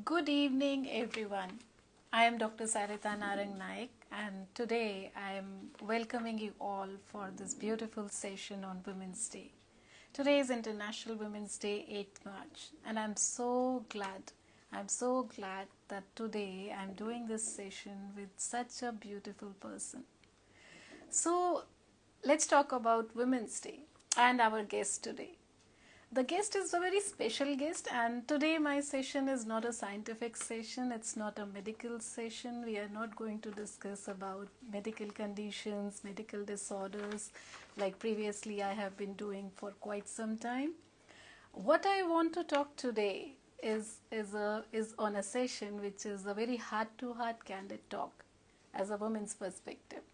Good evening, everyone. I am Dr. Sarita Narang and today I am welcoming you all for this beautiful session on Women's Day. Today is International Women's Day, 8th March, and I'm so glad that today I'm doing this session with such a beautiful person. So, let's talk about Women's Day and our guest today. The guest is a very special guest, and today my session is not a scientific session, it's not a medical session. We are not going to discuss about medical conditions, medical disorders like previously I have been doing for quite some time. What I want to talk today is on a session which is a very heart-to-heart candid talk as a woman's perspective.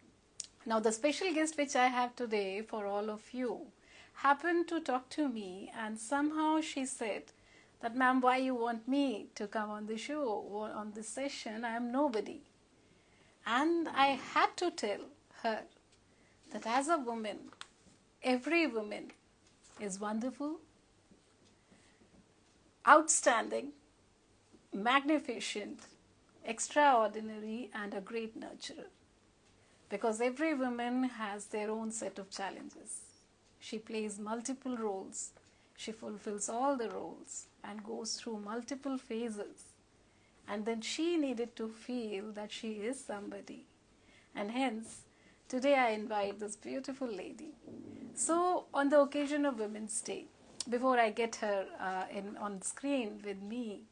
Now, the special guest which I have today for all of you happened to talk to me, and somehow she said that, ma'am, why you want me to come on the show or on this session? I am nobody. And I had to tell her that as a woman, every woman is wonderful, outstanding, magnificent, extraordinary, and a great nurturer. Because every woman has their own set of challenges. She plays multiple roles. She fulfills all the roles and goes through multiple phases. And then she needed to feel that she is somebody. And hence, today I invite this beautiful lady. So, on the occasion of Women's Day, before I get her on screen with me,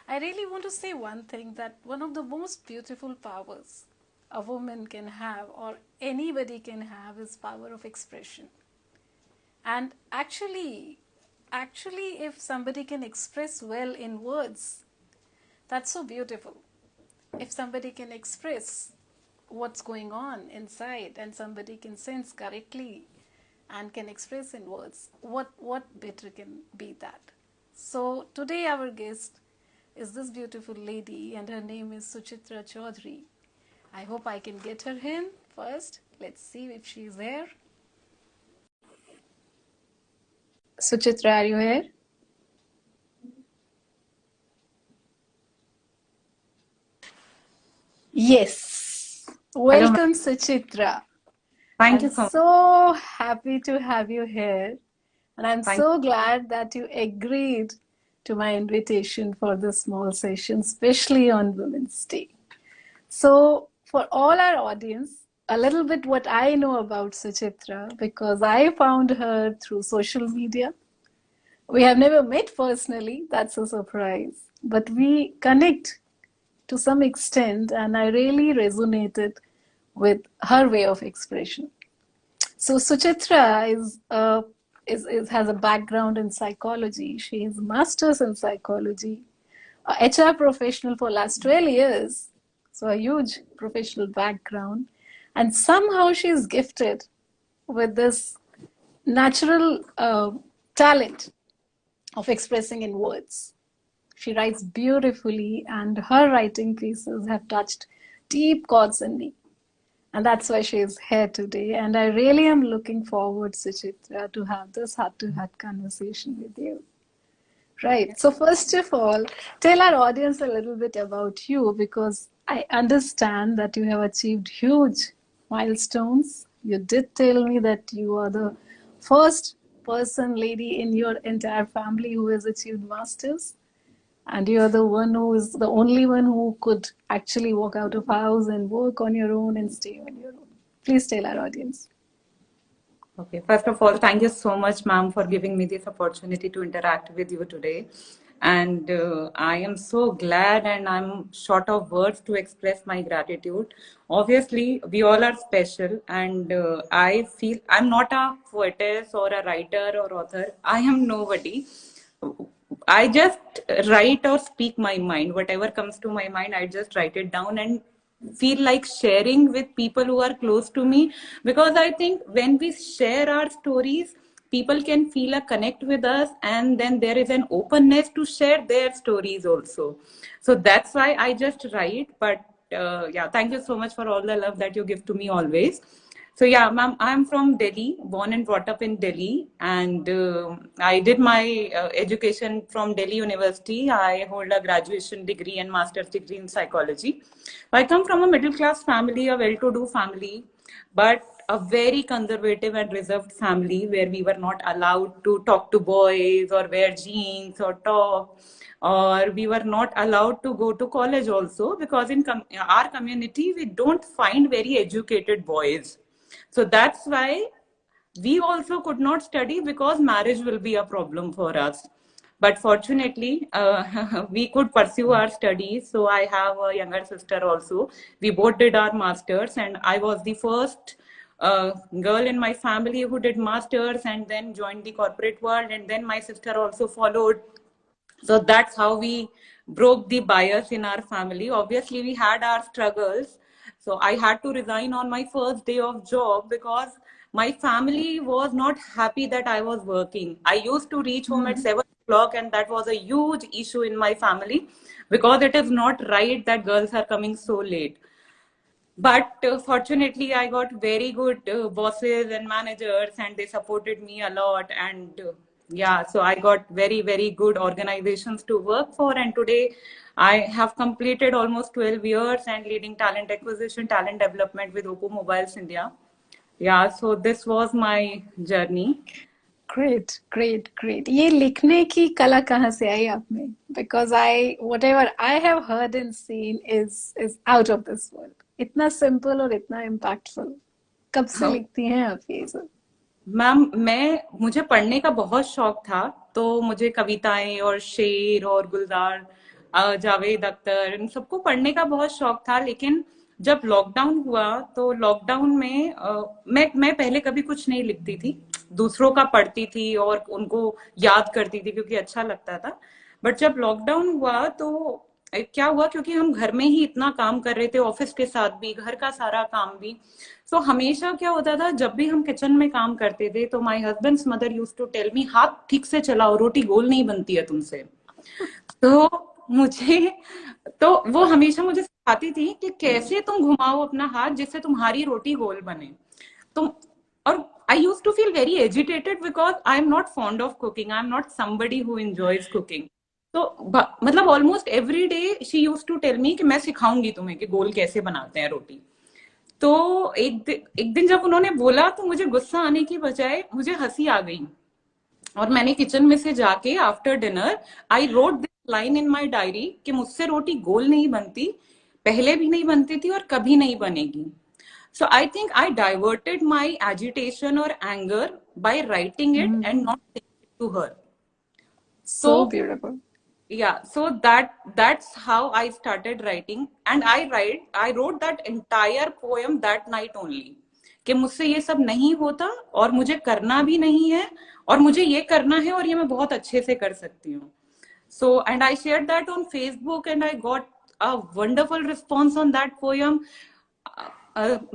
I really want to say one thing, that one of the most beautiful powers a woman can have or anybody can have is power of expression. And actually if somebody can express well in words, that's so beautiful. If somebody can express what's going on inside and somebody can sense correctly and can express in words, what better can be that? So today our guest is this beautiful lady, and her name is Suchitra Chaudhary. I hope I can get her in first. Let's see if she's there. Suchitra, are you here? Yes. Welcome, Suchitra. Thank you so much. I'm so happy to have you here. And I'm so glad that you agreed to my invitation for this small session, especially on Women's Day. So, for all our audience, a little bit what I know about Suchitra, because I found her through social media. We have never met personally, that's a surprise, but we connect to some extent, and I really resonated with her way of expression. So Suchitra has a background in psychology. She is master's in psychology, a HR professional for last 12 years, so a huge professional background, and somehow she is gifted with this natural talent of expressing in words. She writes beautifully, and her writing pieces have touched deep chords in me. And that's why she is here today. And I really am looking forward, Suchitra, to have this heart-to-heart conversation with you. Right. So first of all, tell our audience a little bit about you, because I understand that you have achieved huge milestones. You did tell me that you are the first lady in your entire family who has achieved masters, and you are the only one who could actually walk out of house and work on your own and stay on your own. Please tell our audience. Okay, first of all, thank you so much, ma'am, for giving me this opportunity to interact with you today. And I am so glad, and I'm short of words to express my gratitude. Obviously, we all are special, and I feel I'm not a poetess or a writer or author. I am nobody. I just write or speak my mind. Whatever comes to my mind, I just write it down and feel like sharing with people who are close to me, because I think when we share our stories, people can feel a connect with us, and then there is an openness to share their stories also. So that's why I just write. But yeah, thank you so much for all the love that you give to me always. So yeah, ma'am, I'm from Delhi, born and brought up in Delhi, and I did my education from Delhi University. I hold a graduation degree and master's degree in psychology. I come from a middle class family, a well-to-do family, but a very conservative and reserved family where we were not allowed to talk to boys or wear jeans or talk, or we were not allowed to go to college also because in our community we don't find very educated boys. So that's why we also could not study because marriage will be a problem for us. But fortunately, we could pursue our studies. So I have a younger sister also. We both did our masters, and I was the first girl in my family who did masters and then joined the corporate world. And then my sister also followed. So that's how we broke the bias in our family. Obviously, we had our struggles. So I had to resign on my first day of job because my family was not happy that I was working. I used to reach home at 7 o'clock, and that was a huge issue in my family because it is not right that girls are coming so late. But fortunately, I got very good bosses and managers, and they supported me a lot. And yeah, so I got very, very good organizations to work for. And today, I have completed almost 12 years and leading talent acquisition, talent development with Oppo Mobiles India. Yeah, so this was my journey. Great, great, great. ये लिखने की कला कहाँ से आई आप में? Because whatever I have heard and seen is out of this world. इतना simple और इतना impactful. कब से लिखती हैं आप ये सब? मैम, मुझे पढ़ने का बहुत शौक था, तो मुझे कविताएं और शेर और गुलजार, जावेद अख्तर, इन सबको पढ़ने का बहुत शौक था। लेकिन जब लॉकडाउन हुआ तो लॉकडाउन में मैं पहले कभी कुछ नहीं लिखती थी, दूसरों का पढ़ती थी और उनको याद करती थी क्योंकि अच्छा लगता था। बट जब लॉकडाउन हुआ तो क्या हुआ, क्योंकि हम घर में ही इतना काम कर रहे थे, ऑफिस के साथ भी, घर का सारा काम भी। सो हमेशा क्या होता था, जब भी हम किचन में काम करते थे तो my husband's mother used to tell me, हाथ ठीक से चलाओ, रोटी गोल नहीं बनती है तुमसे। तो मुझे तो वो हमेशा मुझे सिखाती थी कि कैसे तुम घुमाओ अपना हाथ जिससे तुम्हारी रोटी गोल बने। तुम और I use to feel very agitated because I am not fond of cooking, I am not somebody who enjoys cooking. तो मतलब almost every day she use to tell me कि मैं सिखाऊंगी तुम्हें कि गोल कैसे बनाते हैं रोटी। तो एक दिन जब उन्होंने बोला तो मुझे गुस्सा आने की बजाय मुझे हंसी आ गई, और मैंने किचन में से जाके after dinner I wrote this line in my diary कि मुझसे रोटी गोल नहीं बनती, पहले भी नहीं बनती थी और कभी नहीं बनेगी। So I think I diverted my agitation और anger by writing it and not saying it to her. So beautiful. Yeah, so that's how I started writing, and I wrote that entire poem that night only कि मुझसे ये सब नहीं होता और मुझे करना भी नहीं है, और मुझे ये करना है और ये मैं बहुत अच्छे से कर सकती हूँ। So and I shared that on Facebook and I got a wonderful response on that poem.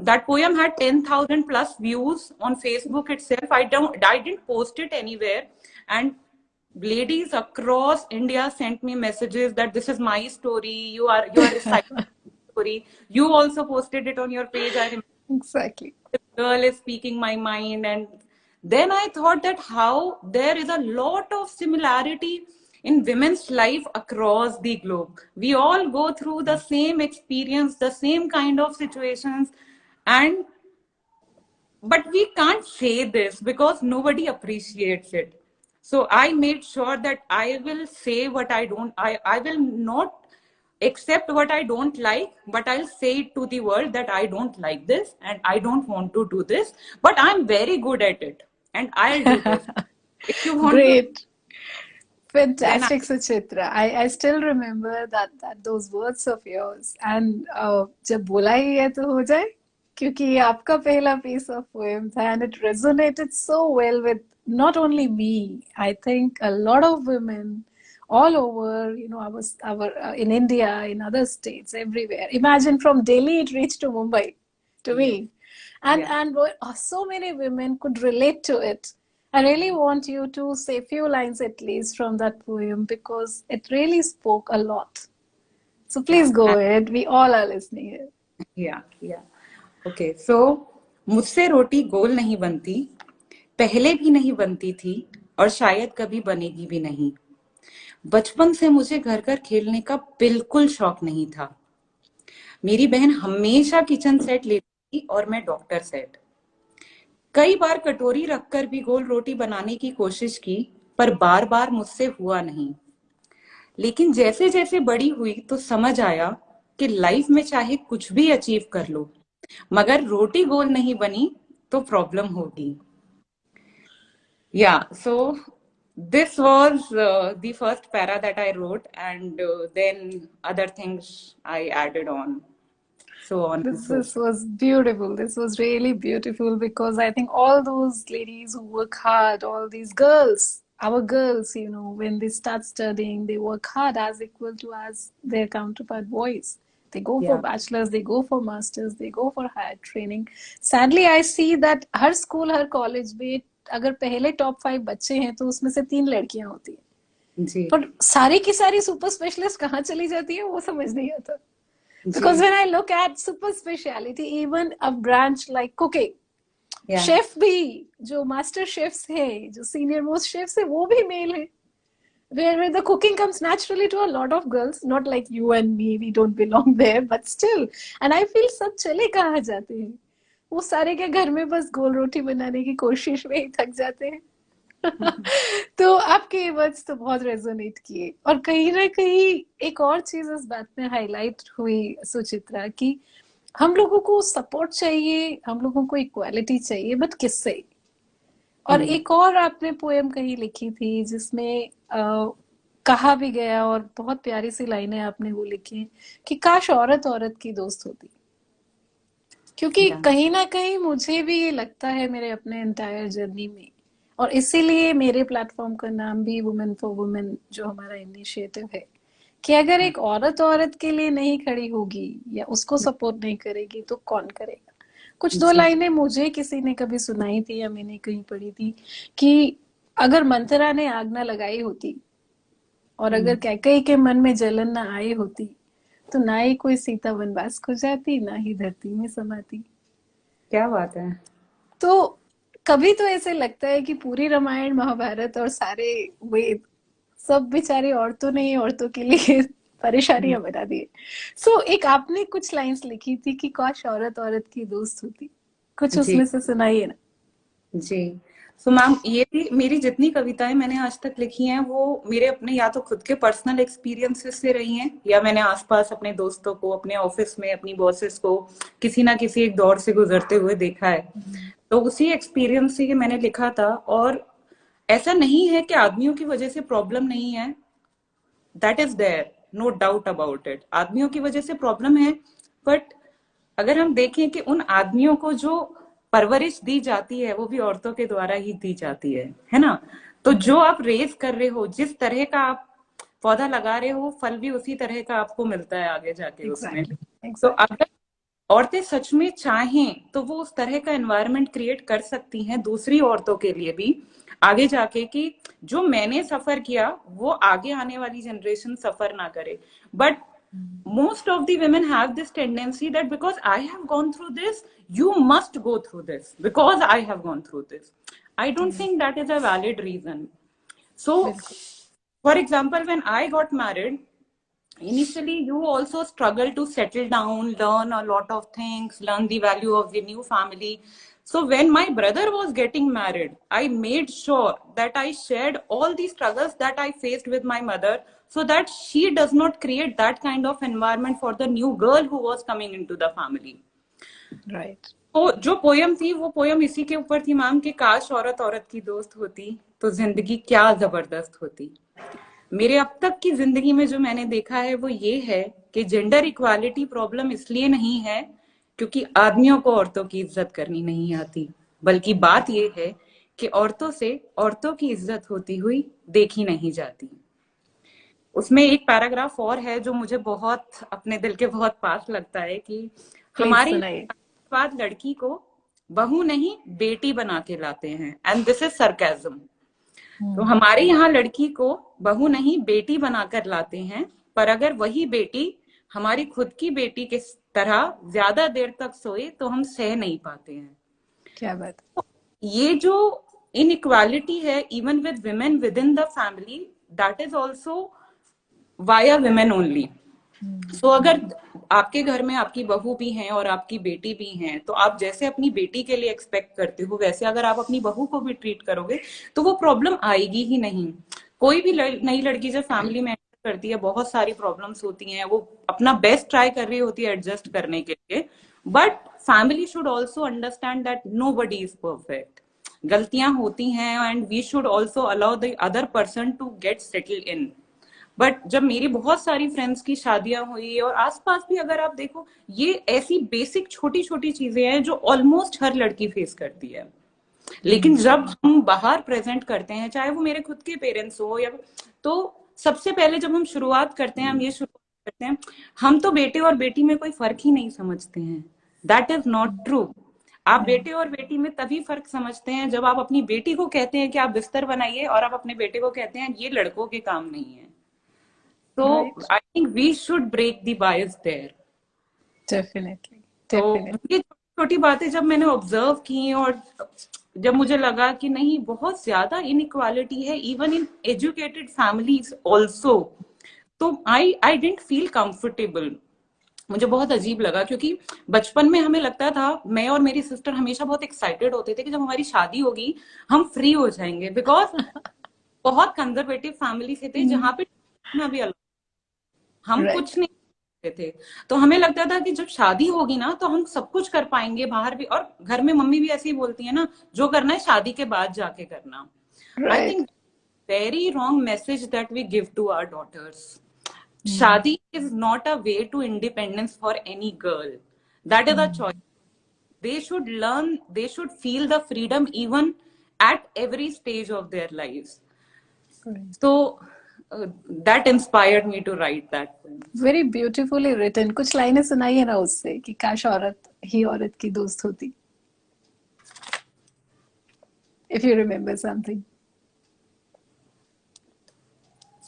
That poem had 10,000 plus views on Facebook itself. I didn't post it anywhere, and ladies across India sent me messages that this is my story. You are reciting story. You also posted it on your page. I remember Exactly. this girl is speaking my mind. And then I thought that how there is a lot of similarity in women's life across the globe. We all go through the same experience, the same kind of situations, and but we can't say this because nobody appreciates it. So I made sure that I will say what I will not accept what I don't like, but I'll say it to the world that I don't like this and I don't want to do this, but I'm very good at it and I'll do this. If you want to, Great. then Fantastic, Suchitra. I still remember that those words of yours. And जब बोला ही है तो हो जाए, क्योंकि ये आपका पहला piece of poem था, and it resonated so well with not only me. I think a lot of women all over, our in India, in other states, everywhere. Imagine from Delhi it reached to Mumbai, to yes, me, and yes. so many women could relate to it. I really want you to say a few lines at least from that poem because it really spoke a lot. So please Yeah. go ahead. We all are listening here. Yeah, yeah. Okay, so मुझसे रोटी गोल नहीं बनती, पहले भी नहीं बनती थी और शायद कभी बनेगी भी नहीं। बचपन से मुझे घर घर खेलने का बिल्कुल शौक नहीं था। मेरी बहन हमेशा किचन सेट लेती थी और मैं डॉक्टर सेट। कई बार कटोरी रखकर भी गोल रोटी बनाने की कोशिश की, पर बार बार मुझसे हुआ नहीं। लेकिन जैसे जैसे बड़ी हुई तो समझ आया कि लाइफ में चाहे कुछ भी अचीव कर लो, मगर रोटी गोल नहीं बनी तो प्रॉब्लम होगी। Yeah, so this was the first para that I wrote, and then other things I added on, so on and so This forth. was beautiful. This was really beautiful because I think all those ladies who work hard, all these girls, our girls, when they start studying, they work hard as equal to as their counterpart boys. They go for Yeah, bachelors, they go for masters, they go for higher training. Sadly, I see that her school, her college में अगर पहले top 5 बच्चे हैं तो उसमें से 3 लड़कियां होती हैं. जी, पर सारी की सारी सुपर स्पेशलिस्ट कहाँ चली जाती है वो समझ नहीं आता. Because जी, when I look at super speciality, even a branch like cooking, yeah, chef भी जो मास्टर शेफ्स है, जो सीनियर मोस्ट शेफ्स है, वो भी मेल है. Where the cooking comes naturally to a lot of girls, not like you and me, we don't belong there, but still. And I feel सब चले कहाँ जाते हैं. वो सारे के घर में बस गोल रोटी बनाने की कोशिश में ही थक जाते हैं. तो आपके ये वर्ड्स तो बहुत रेजोनेट किए और कहीं ना कहीं एक और चीज इस बात में हाईलाइट हुई सुचित्रा की हम लोगों को सपोर्ट चाहिए, हम लोगों को इक्वालिटी चाहिए, बट किससे. और हम्म, एक और आपने पोएम कहीं लिखी थी जिसमें कहा भी गया और बहुत प्यारी सी लाइनें आपने वो लिखी कि काश औरत औरत की दोस्त होती. क्योंकि yeah, कहीं ना कहीं मुझे भी ये लगता है मेरे अपने एंटायर जर्नी में, और इसीलिए मेरे प्लेटफॉर्म का नाम भी वुमेन फॉर वुमेन जो हमारा इनिशिएटिव है, कि अगर हाँ, एक औरत औरत के लिए नहीं खड़ी होगी या उसको सपोर्ट नहीं करेगी तो कौन करेगा. कुछ दो जी, लाइनें मुझे किसी ने कभी सुनाई थी या मैंने कहीं पढ़ी थी कि अगर मंथरा ने आग ना लगाई होती और अगर हम्म, कैकई के मन में जलन ना आई होती तो ना ही कोई सीता वनवास को जाती ना ही धरती में समाती. क्या बात है। तो कभी तो ऐसे लगता है कि पूरी रामायण महाभारत और सारे वेद सब बेचारी औरतों ने ही औरतों के लिए हम्म, परेशानियां बना दी. सो एक आपने कुछ लाइंस लिखी थी कि काश औरत औरत की दोस्त होती. कुछ जी, उसमें से सुनाइए ना. जी। सो मैम, ये भी मेरी जितनी कविताएं मैंने आज तक लिखी हैं वो मेरे अपने या तो खुद के पर्सनल एक्सपीरियंसेस से रही हैं, या मैंने आसपास अपने दोस्तों को, अपने ऑफिस में अपनी बॉसेस को किसी ना किसी एक दौर से गुजरते हुए देखा है. तो उसी एक्सपीरियंस से ये मैंने लिखा था. और ऐसा नहीं है कि आदमियों की वजह से प्रॉब्लम नहीं है. That is there, no doubt about it. आदमियों की वजह से प्रॉब्लम है, बट अगर हम देखें कि उन आदमियों को जो परवरिश दी जाती है वो भी औरतों के द्वारा ही दी जाती है ना. तो जो आप रेस कर रहे हो, जिस तरह का आप पौधा लगा रहे हो, फल भी उसी तरह का आपको मिलता है आगे जाके उसमें. एग्जैक्टली, तो एग्जैक्टली. अगर औरतें सच में चाहें तो वो उस तरह का एनवायरनमेंट क्रिएट कर सकती हैं दूसरी औरतों के लिए भी आगे जाके, कि जो मैंने सफर किया वो आगे आने वाली जनरेशन सफर ना करे. But most of the women have this tendency that because I have gone through this, you must go through this because I have gone through this. I don't think that is a valid reason. So, बिल्कुल. for example, when I got married, initially you also struggle to settle down, learn a lot of things, learn the value of the new family. So when my brother was getting married, I made sure that I shared all the struggles that I faced with my mother, so that she does not create that kind of environment for the new girl who was coming into the family. Right. तो जो poem थी वो poem इसी के ऊपर थी ma'am, कि काश औरत औरत की दोस्त होती तो जिंदगी क्या जबरदस्त होती. मेरे अब तक की जिंदगी में जो मैंने देखा है वो ये है कि जेंडर इक्वालिटी प्रॉब्लम इसलिए नहीं है क्योंकि आदमियों को औरतों की इज्जत करनी नहीं आती, बल्कि बात ये है कि औरतों से औरतों की इज्जत होती हुई देखी नहीं जाती. उसमें एक पैराग्राफ और है जो मुझे बहुत अपने दिल के बहुत पास लगता है, कि प्लीज हमारे सुनाइए. बाद लड़की को बहू नहीं बेटी बना के लाते हैं, एंड दिस इज सरकाजम. तो हमारे यहाँ लड़की को बहू नहीं बेटी बनाकर लाते हैं, पर अगर वही बेटी हमारी खुद की बेटी की तरह ज्यादा देर तक सोए तो हम सह नहीं पाते हैं. क्या बात। ये जो इनइक्वालिटी है even with women within the family, that is also via women only. So अगर आपके घर में आपकी बहू भी हैं और आपकी बेटी भी हैं, तो आप जैसे अपनी बेटी के लिए एक्सपेक्ट करते हो, वैसे अगर आप अपनी बहू को भी ट्रीट करोगे तो वो प्रॉब्लम आएगी ही नहीं। कोई भी नई लड़की जब फैमिली में एंटर करती है, बहुत सारी प्रॉब्लम्स होती हैं, वो अपना बेस्ट ट्राई कर रही होती है एडजस्ट करने के लिए, but family should also understand that nobody is perfect. गलतियां होती हैं and we should also allow the other person to get settle in. But जब मेरी बहुत सारी फ्रेंड्स की शादियां हुई और आसपास भी अगर आप देखो, ये ऐसी बेसिक छोटी छोटी चीजें हैं जो ऑलमोस्ट हर लड़की फेस करती है। लेकिन जब हम बाहर प्रेजेंट करते हैं, चाहे वो मेरे खुद के पेरेंट्स हो या, तो सबसे पहले जब हम शुरुआत करते हैं, हम ये शुरुआत करते हैं, हम तो बेटे और बेटी में कोई फर्क ही नहीं समझते हैं। That is not true. आप बेटे और बेटी में तभी फर्क समझते हैं जब आप अपनी बेटी को कहते हैं कि आप बिस्तर बनाइए, और आप अपने बेटे को कहते हैं ये लड़कों के काम नहीं है। तो right, I think we should break the bias there. Definitely, तो डेफिनेटली। ये छोटी बातें जब मैंने ऑब्जर्व की, और जब मुझे लगा कि नहीं, बहुत ज्यादा इनइक्वालिटी है even in educated families also, तो आई डेंट फील कंफर्टेबल। मुझे बहुत अजीब लगा, क्योंकि बचपन में हमें लगता था, मैं और मेरी सिस्टर हमेशा बहुत एक्साइटेड होते थे कि जब हमारी शादी होगी हम फ्री हो जाएंगे, बिकॉज बहुत कंजर्वेटिव फैमिली से थे जहाँ पे ना भी हम राइट, कुछ नहीं करते थे। तो हमें लगता था कि जब शादी होगी ना तो हम सब कुछ कर पाएंगे, बाहर भी, और घर में मम्मी भी ऐसे ही बोलती है ना, जो करना है शादी के बाद जाके करना। I right. Think very wrong message that we give to our daughters. शादी is not a way to independence for any girl, that is a choice. They should learn, they should feel the freedom even at every stage of their lives. So that inspired me to write that poem. Very beautifully written. कुछ लाइनें सुनाइए ना उससे, कि काश औरत ही औरत की दोस्त होती, if you remember something.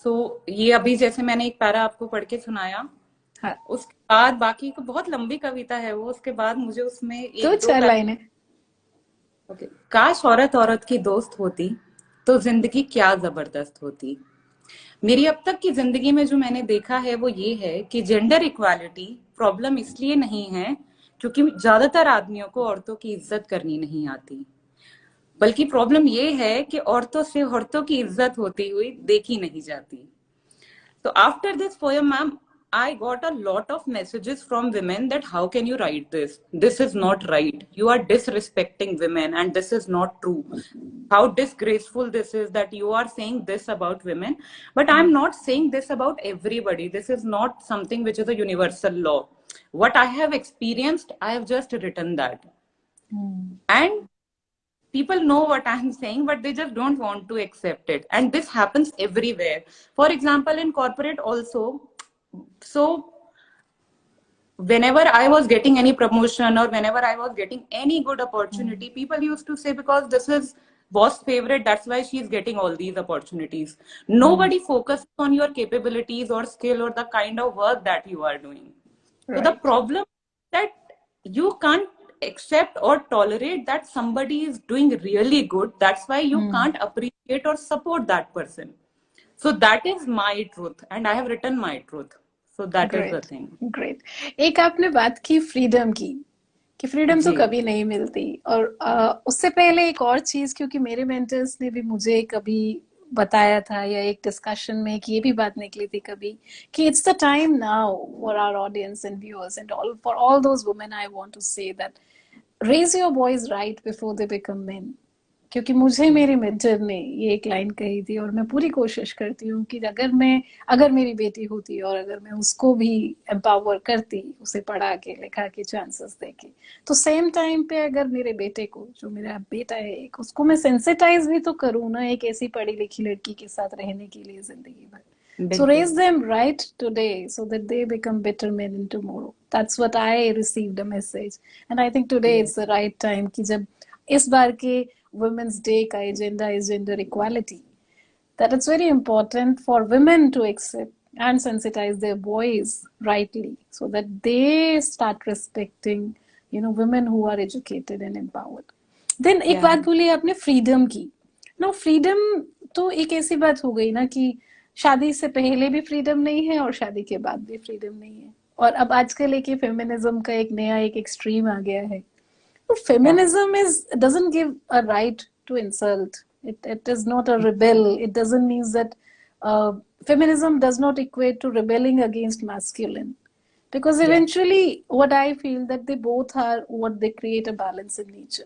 So ये अभी जैसे मैंने एक पैरा आपको पढ़ के सुनाया, हाँ, उसके बाद बाकी को बहुत लंबी कविता है वो, उसके बाद मुझे उसमें दो एक दो चार पैरा। लाइनें। ओके। काश औरत औरत की दोस्त होती तो जिंदगी क्या जबरदस्त होती। मेरी अब तक की जिंदगी में जो मैंने देखा है वो ये है कि जेंडर इक्वालिटी प्रॉब्लम इसलिए नहीं है क्योंकि ज्यादातर आदमियों को औरतों की इज्जत करनी नहीं आती, बल्कि प्रॉब्लम ये है कि औरतों से औरतों की इज्जत होती हुई देखी नहीं जाती। So after this poem, ma'am, I got a lot of messages from women that how can you write this? This is not right. You are disrespecting women and this is not true. How disgraceful this is that you are saying this about women. But I'm not saying this about everybody. This is not something which is a universal law. What I have experienced, I have just written that. And people know what I'm saying, but they just don't want to accept it. And this happens everywhere. For example, in corporate also. So whenever I was getting any promotion or whenever I was getting any good opportunity, people used to say, because this is boss favorite, that's why she's getting all these opportunities. Nobody focuses on your capabilities or skill or the kind of work that you are doing. So the right. problem is that you can't accept or tolerate that somebody is doing really good. That's why you can't appreciate or support that person. So that is my truth, and I have written my truth. So that is the great, thing. Great. एक आपने बात की freedom की, कि freedom तो जी। कभी नहीं मिलती। और उससे पहले एक और चीज, क्योंकि मेरे मेंटर्स ने भी मुझे कभी बताया था, या एक डिस्कशन में कि ये भी बात निकली थी कभी, कि it's the time now for our audience and viewers and all, for all those women, I want to say that raise your boys right before they become men. क्योंकि मुझे जी। मेरे मेंटर ने ये एक लाइन कही थी, और मैं पूरी कोशिश करती हूँ कि अगर मेरी बेटी होती और अगर मैं उसको भी एम्पावर करती, उसे पढ़ा के लिखा के चांसेस देके, तो सेम टाइम पे अगर मेरे बेटे को, जो मेरा बेटा है एक, उसको मैं सेंसिटाइज भी तो करूँ ना एक ऐसी पढ़ी लिखी लड़की के साथ रहने के लिए जिंदगी भर। So बिल्कुल। raise them right today so that they become better men in tomorrow. That's what I received a message. And I think today Yes. it's the right time कि जब इस बार के Women's Day का agenda is gender equality, that it's very important for women to accept and sensitize their boys rightly, so that they start respecting, women who are educated and empowered. Then एक बात बोली आपने freedom की. No freedom तो एक ऐसी बात हो गई ना कि शादी से पहले भी फ्रीडम नहीं है और शादी के बाद भी फ्रीडम नहीं है. और अब आजकल एक फेमिनिज्म का एक नया एक एक्सट्रीम आ गया है. तो feminism is doesn't give a right to insult. It is not a rebel. It doesn't mean that feminism does not equate to rebelling against masculine, because eventually what I feel that they both are what they create a balance in nature,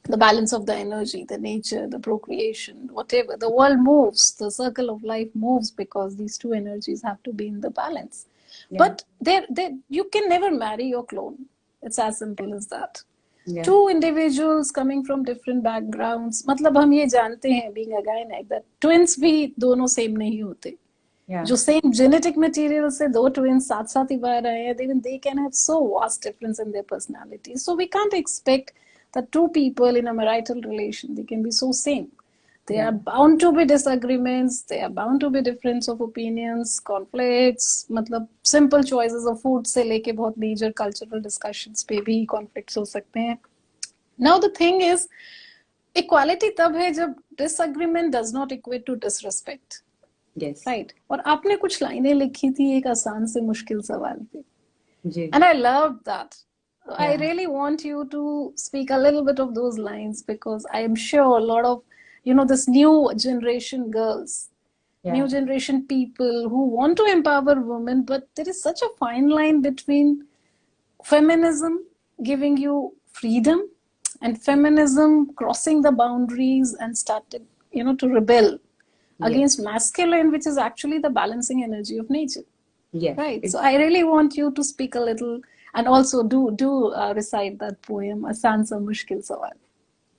the balance of the energy, the nature, the procreation, whatever. The world moves, the circle of life moves because these two energies have to be in the balance. But you can never marry your clone. It's as simple as that. Two individuals coming from different backgrounds, मतलब हम ये जानते हैं being a gynaec that twins भी दोनों same नहीं होते. जो सेम जेनेटिक मटेरियल से दो ट्विंस साथ साथ ही बाहर आए हैं, even they can have so vast difference in their personality. So we can't expect that two people in a marital relation they can be so same. There are bound to be disagreements, there are bound to be difference of opinions, conflicts. मतलब simple choices of food से लेके बहुत major cultural discussions पे भी conflicts हो सकते हैं. Now the thing is, equality तब है जब disagreement does not equate to disrespect. Right. और आपने कुछ लाइनें लिखी थी एक आसान से मुश्किल सवाल पे, and I love that. I really want you to speak a little bit of those lines, because I am sure a lot of this new generation girls, new generation people who want to empower women, but there is such a fine line between feminism giving you freedom and feminism crossing the boundaries and started to rebel against masculine, which is actually the balancing energy of nature. Right. So I really want you to speak a little, and also do recite that poem, Asan Sa Mushkil Sawal.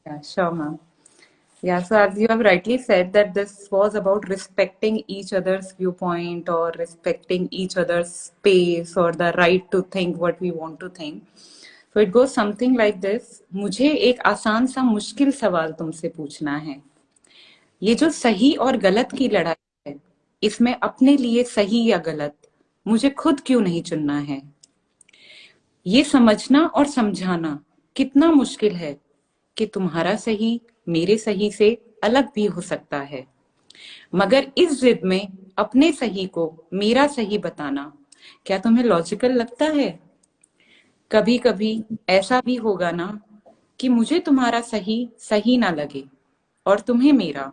Yeah, sure, ma'am. Yeah, so as you have rightly said that this was about respecting each other's viewpoint or respecting each other's space or the right to think what we want to think. So it goes something like this. मुझे एक आसान सा मुश्किल सवाल तुमसे पूछना है. ये जो सही और गलत की लड़ाई है, इसमें अपने लिए सही या गलत मुझे खुद क्यों नहीं चुनना है. ये समझना और समझाना कितना मुश्किल है कि तुम्हारा सही मेरे सही से अलग भी हो सकता है, मगर इस जिद में अपने सही को मेरा सही बताना क्या तुम्हें लॉजिकल लगता है. कभी कभी ऐसा भी होगा ना कि मुझे तुम्हारा सही सही ना लगे और तुम्हें मेरा.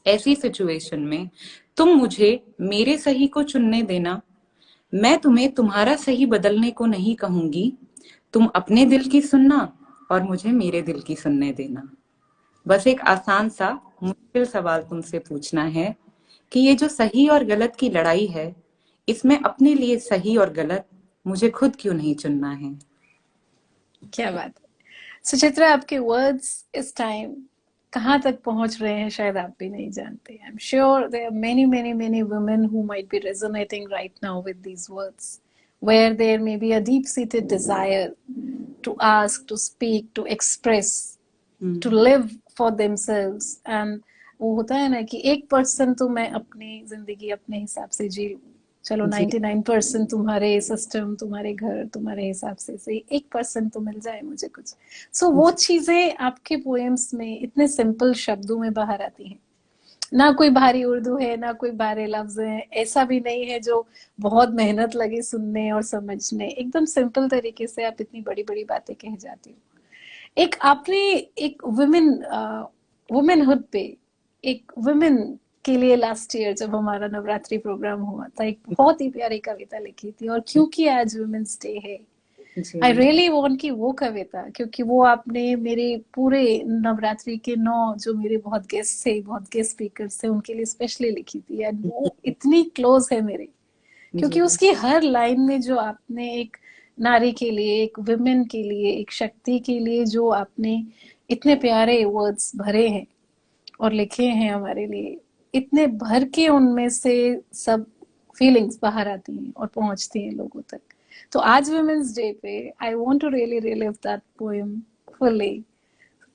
ऐसी सिचुएशन में तुम मुझे मेरे सही को चुनने देना. मैं तुम्हें तुम्हारा सही बदलने को नहीं कहूंगी. तुम अपने दिल की सुनना और मुझे मेरे दिल की सुनने देना. बस एक आसान सा मुश्किल सवाल तुमसे पूछना है कि ये जो सही और गलत की लड़ाई है, इसमें अपने लिए सही और गलत मुझे खुद क्यों नहीं चुनना है. क्या बात है सुचित्रा, आपके वर्ड्स इस टाइम कहाँ तक पहुंच रहे हैं शायद आप भी नहीं जानते. I am sure there are many many many women who might be resonating right now with these words, where there may be a deep-seated desire to ask, to speak, to express, to live for themselves. And वो होता है ना कि 1% तो मैं अपनी जिंदगी अपने हिसाब से जी लूं, चलो 99% तुम्हारे सिस्टम, तुम्हारे घर, तुम्हारे हिसाब से 1% तो मिल जाए मुझे कुछ. सो वो चीजें आपके पोएम्स में इतने सिंपल शब्दों में बाहर आती हैं. ना कोई भारी उर्दू है, ना कोई भारी लफ्ज है, ऐसा भी नहीं है जो बहुत मेहनत लगे सुनने और समझने. एकदम सिंपल तरीके से आप इतनी बड़ी बड़ी बातें कह जाती हो. एक आपने एक वुमेनहुड पे, एक वुमेन के लिए लास्ट ईयर जब हमारा नवरात्रि प्रोग्राम हुआ था, एक बहुत ही प्यारी कविता लिखी थी. और क्योंकि आज वुमेन्स डे है, आई रियली वांट कि वो कविता, क्योंकि वो आपने मेरे पूरे नवरात्रि के 9 जो मेरे बहुत गेस्ट थे, बहुत गेस्ट स्पीकर्स थे, उनके लिए स्पेशली लिखी थी. एंड वो इतनी क्लोज है मेरे, क्योंकि उसकी हर लाइन में जो आपने एक नारी के लिए, एक वुमेन के लिए, एक शक्ति के लिए जो आपने इतने प्यारे वर्ड्स भरे हैं और लिखे हैं हमारे लिए, इतने भर के उनमें से सब फीलिंग्स बाहर आती हैं और पहुंचती हैं लोगों तक. तो आज वुमेन्स डे पे I want to really relive that poem fully.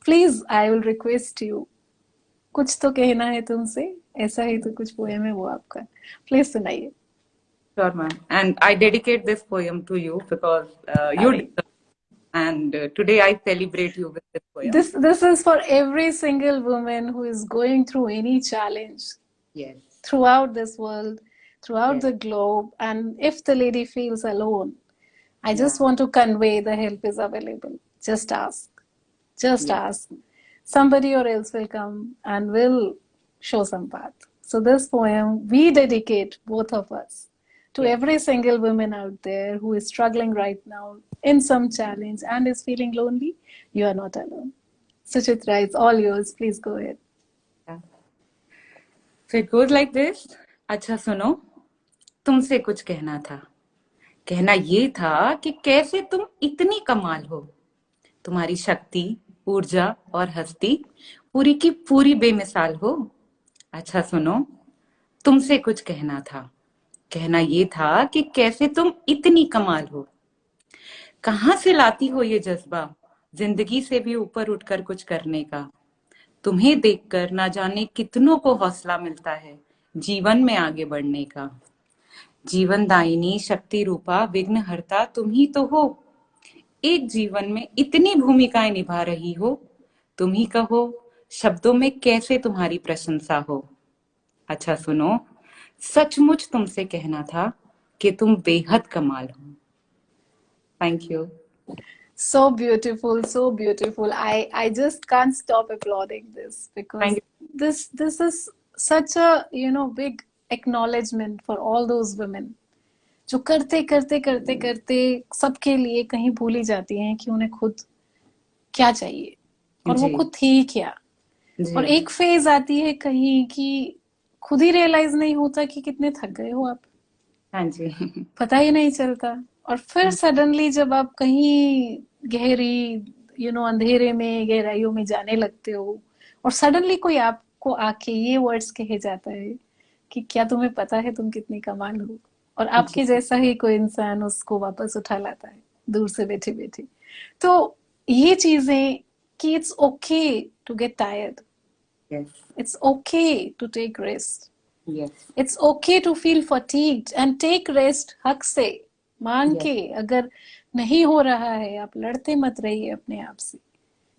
Please I will request you, कुछ तो कहना है तुमसे, ऐसा ही तो कुछ पोएम है वो आपका, प्लीज सुनाइए. Sure, ma'am. And I dedicate this poem to you because you deserve. And today I celebrate you with this poem. This is for every single woman who is going through any challenge Yes. throughout this world, throughout Yes. the globe. And if the lady feels alone, I just Yeah. want to convey the help is available. Just ask. Just Yes. ask. Somebody or else will come and will show some path. So this poem we dedicate, both of us, to Yes. every single woman out there who is struggling right now in some challenge and is feeling lonely. You are not alone. Suchitra, it's all yours. Please go ahead. Yeah. So it goes like this. अच्छा सुनो, तुमसे कुछ कहना था. कहना ये था कि कैसे तुम इतनी कमाल हो. तुम्हारी शक्ति, ऊर्जा और हस्ती पूरी की पूरी बेमिसाल हो. अच्छा सुनो, तुमसे कुछ कहना था. कहना ये था कि कैसे तुम इतनी कमाल हो. कहाँ से लाती हो ये जज्बा, जिंदगी से भी ऊपर उठकर कुछ करने का. तुम्हें देखकर ना जाने कितनों को हौसला मिलता है जीवन में आगे बढ़ने का. जीवन दायिनी शक्ति रूपा विघ्न हरता तुम ही तो हो. एक जीवन में इतनी भूमिकाएं निभा रही हो. तुम ही कहो शब्दों में कैसे तुम्हारी प्रशंसा हो. अच्छा सुनो, सचमुच तुमसे कहना था कि तुम बेहद कमाल हो. Thank you. So beautiful, so beautiful. I just can't stop applauding this thank because you. this is such a big acknowledgement for all those women जो करते करते करते करते सबके लिए कहीं भूल ही जाती हैं कि उन्हें खुद क्या चाहिए और वो जी. खुद थी क्या. और जी. एक फेज आती है कहीं कि खुद ही रियलाइज नहीं होता कि कितने थक गए हो आप. हाँ जी. पता ही नहीं चलता. और फिर सडनली जब आप कहीं गहरी अंधेरे में गहराइयों में जाने लगते हो और सडनली कोई आपको आके ये वर्ड्स कहे जाता है कि क्या तुम्हें पता है तुम कितनी कमाल हो. और जी. आपके जैसा ही कोई इंसान उसको वापस उठा लाता है दूर से बैठे बैठे. तो ये चीजें कि it's okay to get tired. Yes. It's okay to take rest. Yes. It's okay to feel fatigued and take rest हक से मान यस. के. अगर नहीं हो रहा है आप लड़ते मत रहिए अपने आप से.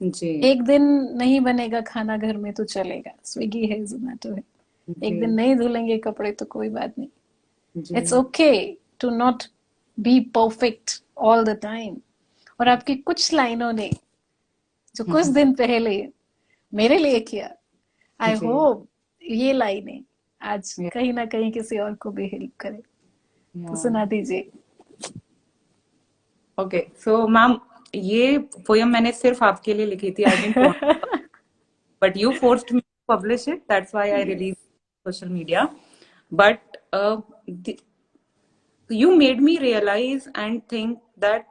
जी. एक दिन नहीं बनेगा खाना घर में तो चलेगा, स्विगी है, जोमेटो है. एक दिन जी. नहीं धुलेंगे कपड़े तो कोई बात नहीं. जी. It's okay to not be perfect all the time. और आपकी कुछ लाइनों ने जो कुछ दिन पहले मेरे लिए किया, आई जी. होप ये लाइनें आज Yeah. कहीं ना कहीं किसी और को भी हेल्प करे. तो Yeah. सुना दीजिए. ओके सो मैम, ये पोयम मैंने सिर्फ आपके लिए लिखी थी. I didn't want, but you forced me to publish it. That's why I release social media. But you made me realize and think that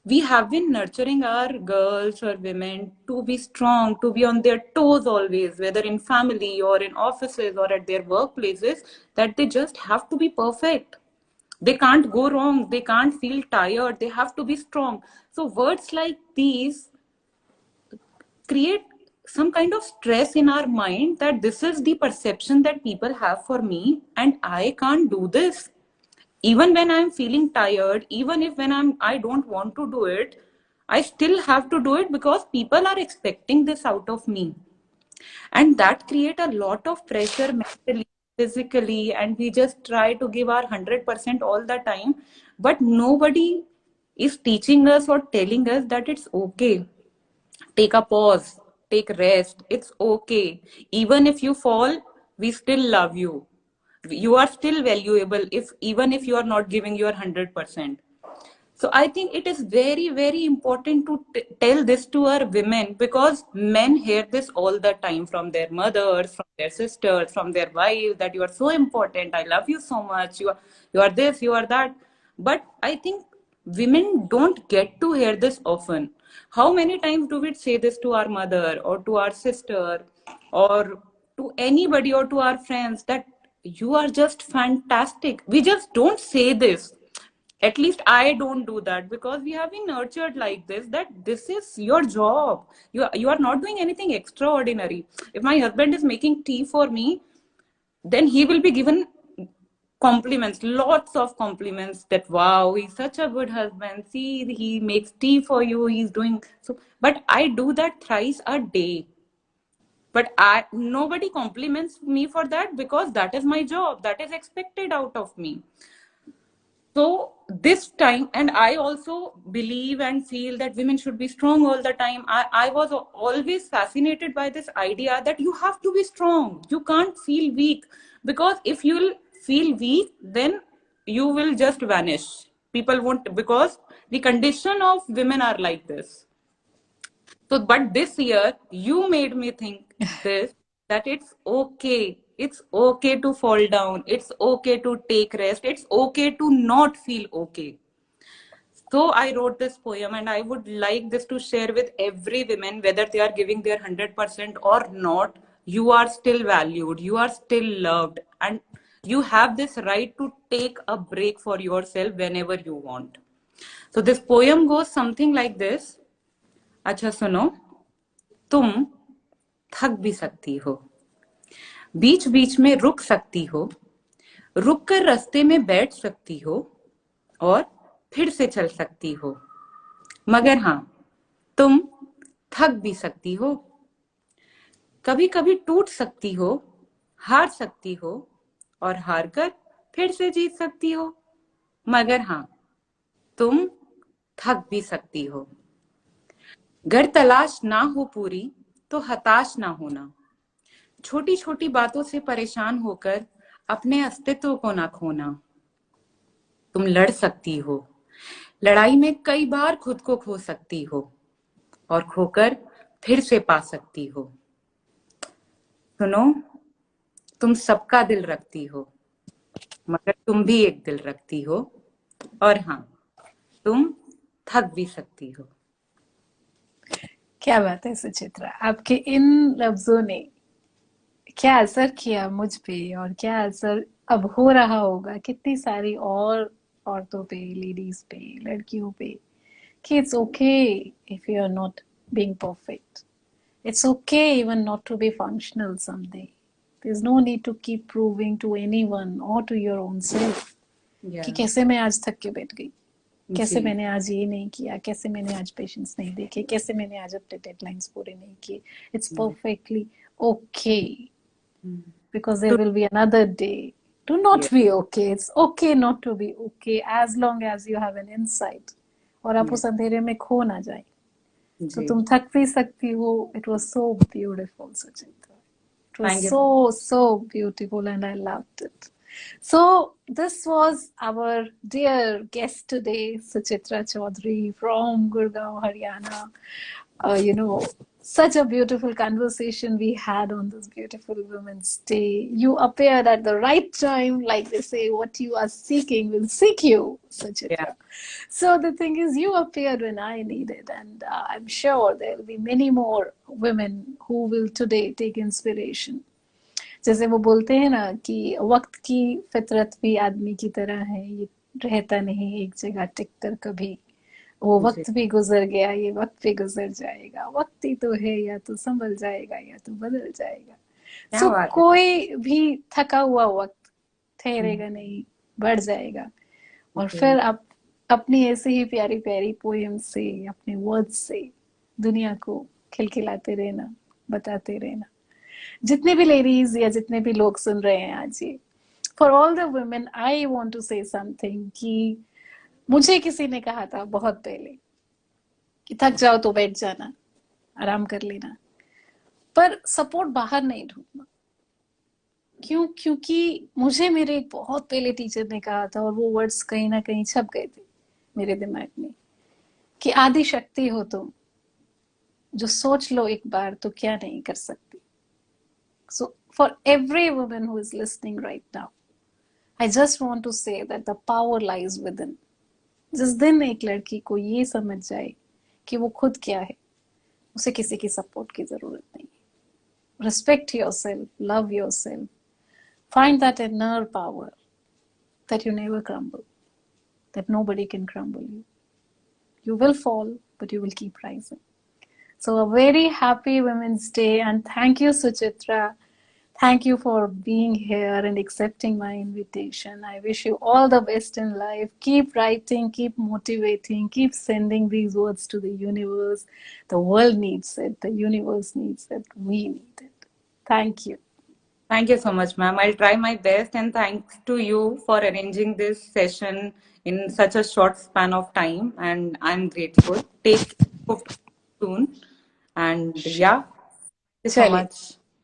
we have been nurturing our girls or women to be strong, to be on their toes always, whether in family or in offices or at their workplaces, that they just have to be perfect. They can't go wrong. They can't feel tired. They have to be strong. So words like these create some kind of stress in our mind that this is the perception that people have for me and I can't do this. Even when I'm feeling tired, even if when I don't want to do it, I still have to do it because people are expecting this out of me. And that create a lot of pressure mentally, physically, and we just try to give our 100% all the time. But nobody is teaching us or telling us that it's okay. Take a pause, take rest. It's okay. Even if you fall, we still love you. You are still valuable if even if you are not giving your 100%. So I think it is very, very important to tell this to our women, because men hear this all the time from their mothers, from their sisters, from their wives, that you are so important. I love you so much. You are this, you are that. But I think women don't get to hear this often. How many times do we say this to our mother or to our sister or to anybody or to our friends that you are just fantastic? We just don't say this. At least I don't do that, because we have been nurtured like this, that this is your job. You are not doing anything extraordinary. If my husband is making tea for me, then he will be given compliments, lots of compliments that wow, he's such a good husband. See, he makes tea for you. He's doing so. But I do that thrice a day. But nobody compliments me for that because that is my job. That is expected out of me. So this time, and I also believe and feel that women should be strong all the time. I was always fascinated by this idea that you have to be strong. You can't feel weak, because if you'll feel weak, then you will just vanish. People won't, because the condition of women are like this. So, but this year, you made me think this, that it's okay. It's okay to fall down. It's okay to take rest. It's okay to not feel okay. So I wrote this poem, and I would like this to share with every woman, whether they are giving their 100% or not. You are still valued. You are still loved. And you have this right to take a break for yourself whenever you want. So this poem goes something like this. अच्छा सुनो, तुम थक भी सकती हो, बीच बीच में रुक सकती हो, रुक कर रास्ते में बैठ सकती हो और फिर से चल सकती हो, मगर हाँ, तुम थक भी सकती हो, कभी कभी टूट सकती हो, हार सकती हो और हार कर फिर से जीत सकती हो, मगर हाँ, तुम थक भी सकती हो। घर तलाश ना हो पूरी तो हताश ना होना, छोटी छोटी बातों से परेशान होकर अपने अस्तित्व को ना खोना। तुम लड़ सकती हो, लड़ाई में कई बार खुद को खो सकती हो और खोकर फिर से पा सकती हो। सुनो, तुम सबका दिल रखती हो, मगर तुम भी एक दिल रखती हो, और हाँ, तुम थक भी सकती हो। क्या बात है सुचित्रा, आपके इन लफ्जों ने क्या असर किया मुझ पे, और क्या असर अब हो रहा होगा कितनी सारी और औरतों पे, लेडीज पे, लड़कियों पे, कि it's okay if you are not being perfect, it's okay even not to be functional someday, there is no need to keep proving to anyone और टू योर ओन सेल्फ कि कैसे मैं आज थक के बैठ गई, कैसे मैंने आज ये नहीं किया, कैसे मैंने आज पेशेंस नहीं देखे, कैसे मैंने आज अपने डेडलाइंस पूरे नहीं किए। It's perfectly okay, because there will be another day to not be okay. It's okay not to be okay as long as you have an insight और आप उस अंधेरे में खो ना जाए। तो तुम थक भी सकती हो। It was so beautiful, Suchitra. It was so beautiful, and I loved it. So this was our dear guest today, Suchitra Chaudhary from Gurgaon, Haryana. Such a beautiful conversation we had on this beautiful Women's Day. You appeared at the right time, like they say, what you are seeking will seek you, Suchitra. So the thing is, you appeared when I needed, and I'm sure there will be many more women who will today take inspiration. जैसे वो बोलते हैं ना कि वक्त की फितरत भी आदमी की तरह है, ये रहता नहीं एक जगह टिक कर कभी, वो वक्त भी गुजर गया, ये वक्त भी गुजर जाएगा, वक्त ही तो है, या तो संभल जाएगा या तो बदल जाएगा। सो कोई भी थका हुआ वक्त ठहरेगा नहीं, बढ़ जाएगा। और फिर आप अपनी ऐसे ही प्यारी प्यारी पोएम से, अपने वर्ड्स से दुनिया को खिलखिलाते रहना, बताते रहना। जितने भी लेडीज या जितने भी लोग सुन रहे हैं आज ये, for all the women I want to say something कि मुझे किसी ने कहा था बहुत पहले कि थक जाओ तो बैठ जाना, आराम कर लेना, पर सपोर्ट बाहर नहीं ढूंढना। क्यों? क्योंकि मुझे मेरे एक बहुत पहले टीचर ने कहा था, और वो वर्ड्स कहीं ना कहीं छप गए थे मेरे दिमाग में, कि आदि शक्ति हो तुम, जो सोच लो एक बार तो क्या नहीं कर सकती। So for every woman who is listening right now, I just want to say that the power lies within. जिस दिन एक लड़की को ये समझ जाए कि वो खुद क्या है, उसे किसी की सपोर्ट की जरूरत नहीं है। Respect yourself, love yourself, find that inner power that you never crumble, that nobody can crumble you. You will fall, but you will keep rising. So a very happy Women's Day, and thank you, Suchitra. Thank you for being here and accepting my invitation. I wish you all the best in life. Keep writing, keep motivating, keep sending these words to the universe. The world needs it, the universe needs it, we need it. Thank you. Thank you so much, ma'am. I'll try my best, and thanks to you for arranging this session in such a short span of time. And I'm grateful. Take care soon. And Sure. yeah, thank you so Chale. much.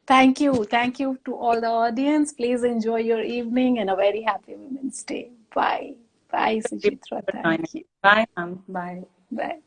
Thank you. Thank you to all the audience. Please enjoy your evening and a very happy Women's Day. Bye. Bye, Thank you Suchitra. for joining. Thank you. Bye, ma'am. Bye. Bye.